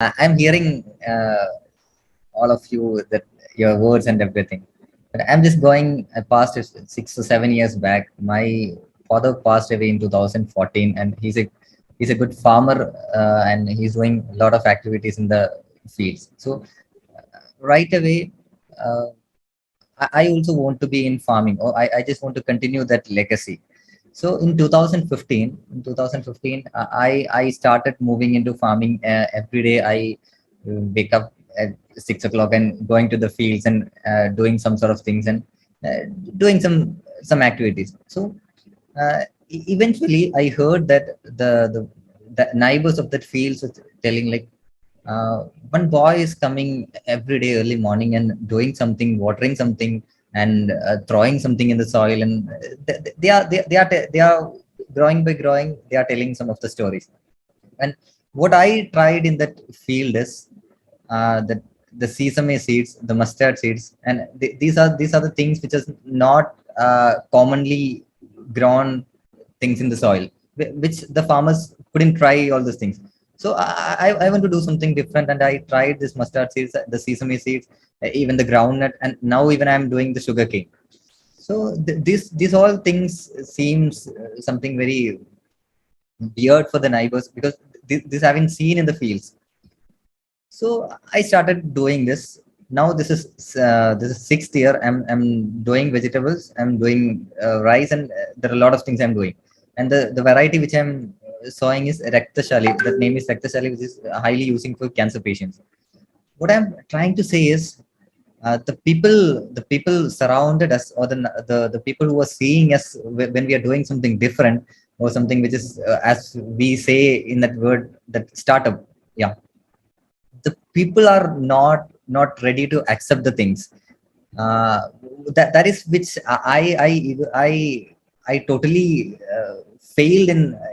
I'm hearing all of you that your words and everything. But I'm just going past it 6 or 7 years back. My father passed away in 2014, and he's a good farmer, and he's doing a lot of activities in the fields. So right away, uh, I also want to be in farming, or I just want to continue that legacy. So in 2015, I started moving into farming. Every day I wake up at 6 o'clock and going to the fields and doing some sort of things and uh, doing some activities. So eventually I heard that the neighbors of that fields was telling like one boy is coming every day early morning and doing something, watering something, and throwing something in the soil, and they are growing by growing. They are telling some of the stories. And what I tried in that field is that the sesame seeds, the mustard seeds, and these are the things which is not commonly grown things in the soil, which the farmers couldn't try all these things. So I want to do something different, and I tried this mustard seeds, the sesame seeds, even the groundnut, and now even I'm doing the sugar cane. So these all things seems something very weird for the neighbors because this having seen in the fields. So I started doing this. Now this is sixth year. I'm doing vegetables. I'm doing rice, and there are a lot of things I'm doing. And the variety which I'm sowing is Raktashali. That name is Raktashali, which is highly using for cancer patients. What I'm trying to say is the people surrounded us, or the people who are seeing us when we are doing something different, or something which is as we say in that word, that startup. Yeah, the people are not ready to accept the things uh, that is which I totally failed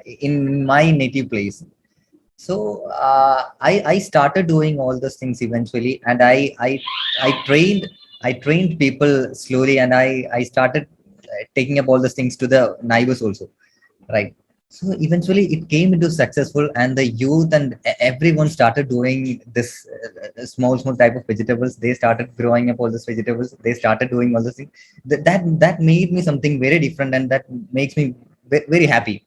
in my native place. So I started doing all those things eventually, and I trained people slowly, and I started taking up all those things to the neighbors also, right? So eventually it came into successful, and the youth and everyone started doing this small type of vegetables. They started growing up all these vegetables, they started doing all those things. That made me something very different, and that makes me very happy.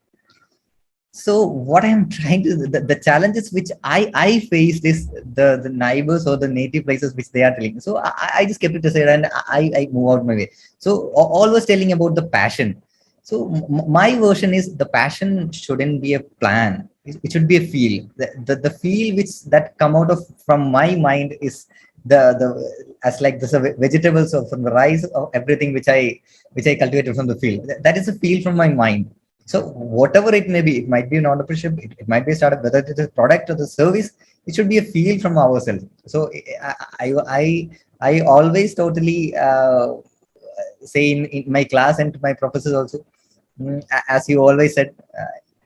So what I'm trying to, the challenges which I faced is the neighbors or the native places which they are telling. So I just kept it aside, and I move out my way. So all was telling about the passion. So my version is the passion shouldn't be a plan. It should be a feel. The feel which that come out of from my mind is the as like this vegetables or from the rice or everything which I cultivated from the field. That is a feel from my mind. So whatever it may be, it might be an entrepreneurship, it might be a startup, whether it is a product or the service, it should be a feel from ourselves. So I always totally say in my class and to my professors also, as you always said,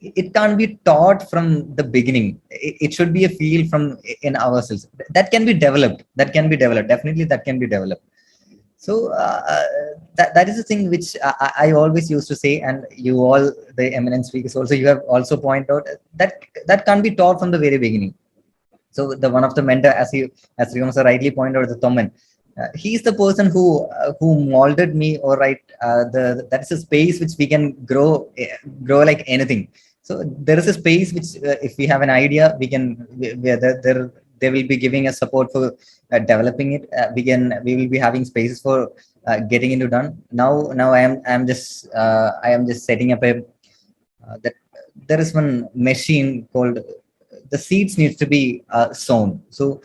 it can't be taught from the beginning. It should be a feel from in ourselves. That can be developed. That can be developed. Definitely, that can be developed. So that is the thing which I always used to say, and you all the eminent speakers also, you have also pointed out that can't be taught from the very beginning. So the one of the mentor, as you also rightly pointed out, the Thoman, he's the person who molded me. Or right, that's a space which we can grow like anything. So there is a space which if we have an idea, they will be giving us support for developing it. We will be having spaces for getting into done. Now I am just setting up a that there is one machine called the seeds needs to be sown. So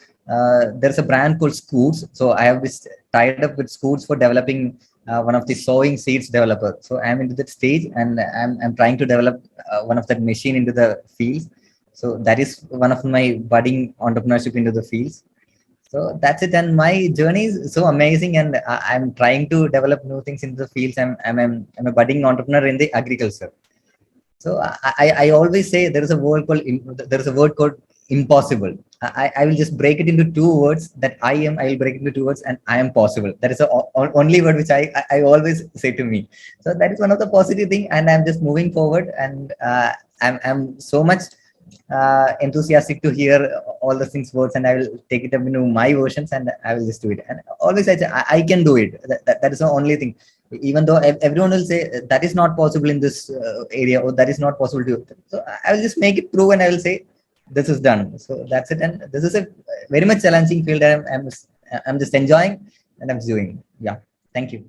there's a brand called Scoots. So I have this tied up with Scoots for developing one of the sowing seeds developer. So I'm into that stage, and I'm trying to develop one of that machine into the fields. So that is one of my budding entrepreneurship into the fields. So that's it. And my journey is so amazing, and I'm trying to develop new things into the fields. I'm a budding entrepreneur in the agriculture. So I always say there is a word called impossible. I will just break it into two words, that I will break it into two words, and I am possible. That is the only word which I always say to me. So that is one of the positive thing, and I'm just moving forward, and I'm so much enthusiastic to hear all the things words, and I will take it up into my versions and I will just do it. And always I say I can do it. That is the only thing. Even though everyone will say that is not possible in this area, or that is not possible to. So I will just make it prove, and I will say this is done. So that's it. And this is a very much challenging field. I'm just enjoying, and I'm doing. Yeah. Thank you.